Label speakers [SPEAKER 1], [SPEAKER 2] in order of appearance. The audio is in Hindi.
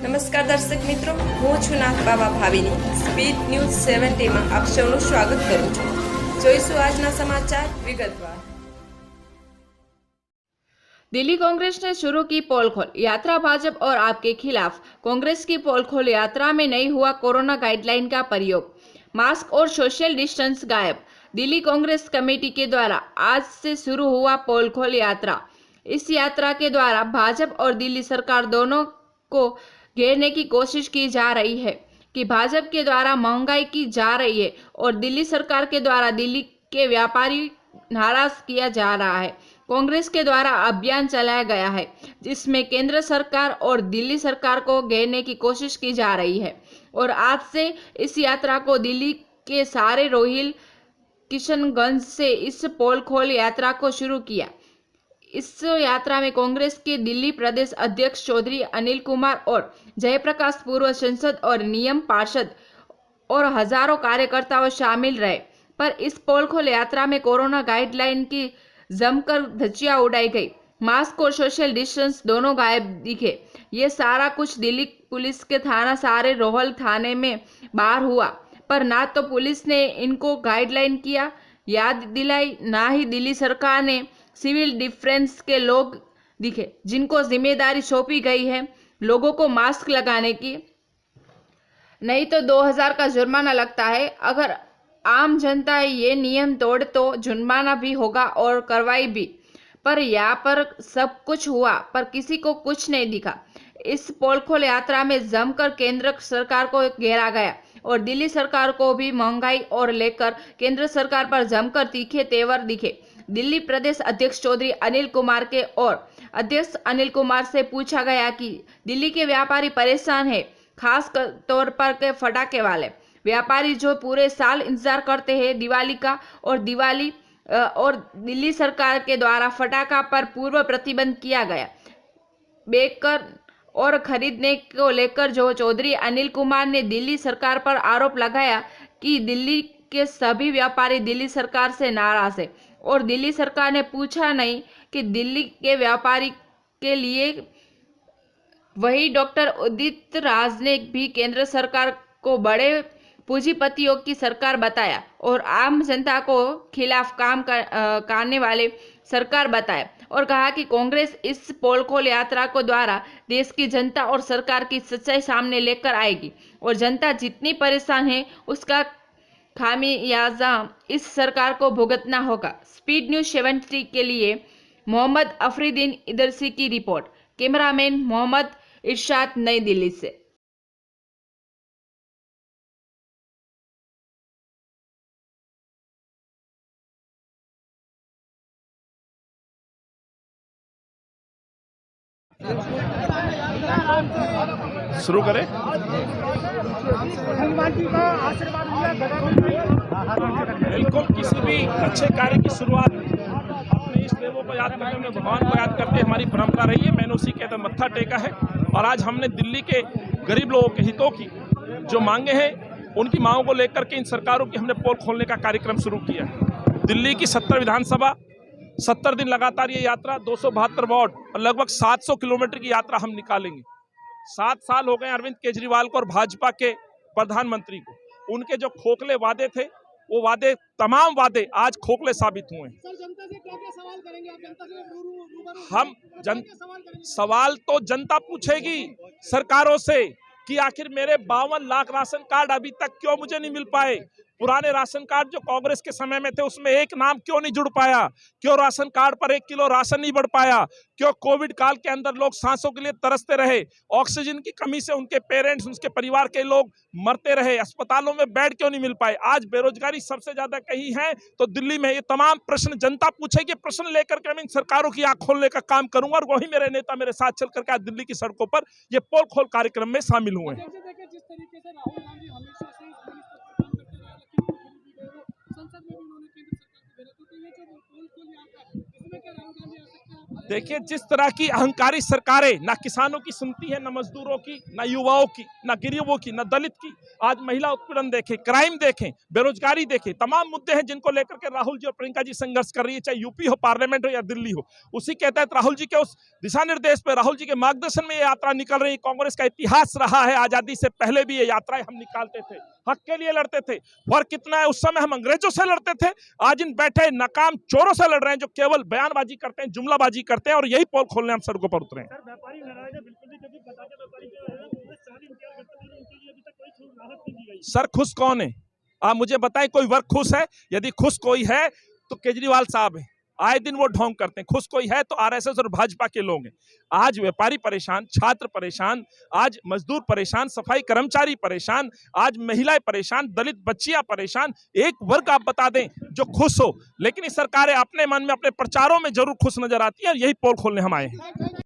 [SPEAKER 1] નમસ્કાર દર્શક મિત્રો, હું છું નાગબાબા ભાવિની સ્પીડ ન્યૂઝ 70 માં આપ સૌનું સ્વાગત કરું છું। જોઈશું આજના સમાચાર વિગતવાર।
[SPEAKER 2] दिल्ली कांग्रेस ने शुरू की पोल खोल यात्रा। भाजपा और आपके खिलाफ कांग्रेस की पोल खोल यात्रा में नहीं हुआ कोरोना गाइडलाइन का प्रयोग, मास्क और सोशल डिस्टेंस गायब। दिल्ली कांग्रेस कमेटी के द्वारा आज से शुरू हुआ पोल खोल यात्रा। इस यात्रा के द्वारा भाजपा और दिल्ली सरकार दोनों को घेरने की कोशिश की जा रही है कि भाजपा के द्वारा महंगाई की जा रही है और दिल्ली सरकार के द्वारा दिल्ली के व्यापारी नाराज किया जा रहा है। कांग्रेस के द्वारा अभियान चलाया गया है जिसमें केंद्र सरकार और दिल्ली सरकार को घेरने की कोशिश की जा रही है और आज से इस यात्रा को दिल्ली के सारे रोहिल किशनगंज से इस पोल खोल यात्रा को शुरू किया। इस यात्रा में कांग्रेस के दिल्ली प्रदेश अध्यक्ष चौधरी अनिल कुमार और जयप्रकाश पूर्व सांसद और नियम पार्षद और हजारों कार्यकर्ताओं शामिल रहे। पर इस पोल खोल यात्रा में कोरोना गाइडलाइन की जमकर धज्जियां उड़ाई गई। मास्क और सोशल डिस्टेंस दोनों गायब दिखे। ये सारा कुछ दिल्ली पुलिस के थाना सारे रोहल थाने में बाहर हुआ, पर ना तो पुलिस ने इनको गाइडलाइन किया याद दिलाई, ना ही दिल्ली सरकार ने सिविल डिफेंस के लोग दिखे जिनको जिम्मेदारी सौंपी गई है लोगों को मास्क लगाने की। नहीं तो 2000 का जुर्माना लगता है। अगर आम जनता ये नियम तोड़ तो जुर्माना भी होगा और कार्रवाई भी। पर यहाँ पर सब कुछ हुआ पर किसी को कुछ नहीं दिखा। इस पोल खोल यात्रा में जमकर केंद्र सरकार को घेरा गया और दिल्ली सरकार को भी महंगाई और लेकर केंद्र सरकार पर जमकर तीखे तेवर दिखे। दिल्ली प्रदेश अध्यक्ष चौधरी अनिल कुमार के और अध्यक्ष अनिल कुमार से पूछा गया कि दिल्ली के व्यापारी परेशान है, खास तौर पर के फटाके वाले व्यापारी जो पूरे साल इंतजार करते हैं दिवाली का, और दिल्ली सरकार के द्वारा फटाका पर पूर्व प्रतिबंध किया गया। बेकर और खरीदने को लेकर जो चौधरी अनिल कुमार ने दिल्ली सरकार पर आरोप लगाया कि दिल्ली के सभी व्यापारी दिल्ली सरकार से नाराज है और दिल्ली सरकार ने पूछा नहीं कि दिल्ली के व्यापारी के लिए। वही डॉक्टर उदित राज ने भी केंद्र सरकार को बड़े पूंजीपतियों की सरकार बताया और आम जनता को खिलाफ काम करने वाले सरकार बताया और कहा कि कांग्रेस इस पोल खोल यात्रा को द्वारा देश की जनता और सरकार की सच्चाई सामने लेकर आएगी और जनता जितनी परेशान है उसका खामियाजा इस सरकार को भुगतना होगा। स्पीड न्यूज 73 के लिए मोहम्मद अफरीदीन इदरसी की रिपोर्ट। कैमरामैन मोहम्मद इरशाद, नई दिल्ली से।
[SPEAKER 3] शुरू करें। बिल्कुल, किसी भी अच्छे कार्य की शुरुआत अपने इष्ट देवों को याद करने में, भगवान को याद करके हमारी परंपरा रही है। मैंने उसी के तहत मत्था टेका है और आज हमने दिल्ली के गरीब लोगों के हितों की जो मांगे हैं उनकी मांगों को लेकर के इन सरकारों की हमने पोल खोलने का कार्यक्रम शुरू किया है। दिल्ली की 70 विधानसभा, 70 दिन लगातार ये यात्रा, 272 वार्ड और लगभग 700 किलोमीटर की यात्रा हम निकालेंगे। 7 साल हो गए अरविंद केजरीवाल को और भाजपा के प्रधानमंत्री को। उनके जो खोखले वादे थे वो वादे, तमाम वादे आज खोखले साबित हुए हैं।
[SPEAKER 4] जनता से क्या-क्या सवाल करेंगे आप? जनता से
[SPEAKER 3] हम सवाल तो जनता पूछेगी सरकारों से कि आखिर मेरे 52 लाख राशन कार्ड अभी तक क्यों मुझे नहीं मिल पाए। पुराने राशन कार्ड जो कांग्रेस के समय में थे उसमें एक नाम क्यों नहीं जुड़ पाया, क्यों राशन कार्ड पर 1 किलो राशन नहीं बढ़ पाया, क्यों कोविड काल के अंदर लोग सांसों के लिए तरसते रहे, ऑक्सीजन की कमी से उनके पेरेंट्स, उनके परिवार के लोग मरते रहे, अस्पतालों में बेड क्यों नहीं मिल पाए। आज बेरोजगारी सबसे ज्यादा कहीं है तो दिल्ली में। ये तमाम प्रश्न जनता पूछेगी, प्रश्न लेकर के मैं इन सरकारों की आंख खोलने का काम करूंगा और वही मेरे नेता मेरे साथ चल करके आज दिल्ली की सड़कों पर ये पोल खोल कार्यक्रम में शामिल हुए हैं।
[SPEAKER 4] जिस तरीके से राहुल गांधी हमेशा से संसद में भी उन्होंने केंद्र सरकार को घेरा, तो ये जो पोल खोल यात्रा इसमें में क्या राहुल गांधी आ सकते हैं?
[SPEAKER 3] देखिए, जिस तरह की अहंकारी सरकारें ना किसानों की सुनती है, ना मजदूरों की, ना युवाओं की, ना गरीबों की, ना दलित की। आज महिला उत्पीड़न देखें, क्राइम देखें, बेरोजगारी देखें, तमाम मुद्दे हैं जिनको लेकर के राहुल जी और प्रियंका जी संघर्ष कर रही है, चाहे यूपी हो, पार्लियामेंट हो या दिल्ली हो। उसी के तहत राहुल जी के उस दिशा निर्देश पे, राहुल जी के मार्गदर्शन में ये यात्रा निकल रही है। कांग्रेस का इतिहास रहा है, आजादी से पहले भी ये यात्राएं हम निकालते थे, हक के लिए लड़ते थे। फर्क कितना है, उस समय हम अंग्रेजों से लड़ते थे, आज इन बैठे नाकाम चोरों से लड़ रहे हैं जो केवल बयानबाजी करते हैं, जुमलाबाजी करते हैं, और यही पोल खोलने हम सड़कों पर उतरे हैं।
[SPEAKER 4] सर, व्यापारी नाराज है बिल्कुल भी, क्योंकि बताते व्यापारी जो है कांग्रेस 4 इम्तियाज करते हैं, उनके लिए अभी तक कोई छूट राहत नहीं दी गई।
[SPEAKER 3] सर, खुश कौन है? आप मुझे बताएं, कोई वर्ग खुश है? यदि खुश कोई है तो केजरीवाल साहब है, आए दिन वो ढोंग करते हैं। खुश कोई है तो आरएसएस और भाजपा के लोग हैं। आज व्यापारी परेशान, छात्र परेशान, आज मजदूर परेशान, सफाई कर्मचारी परेशान, आज महिलाएं परेशान, दलित बच्चियां परेशान। एक वर्ग आप बता दें जो खुश हो, लेकिन ये सरकारें अपने मन में, अपने प्रचारों में जरूर खुश नजर आती है, और यही पोल खोलने हम आए हैं।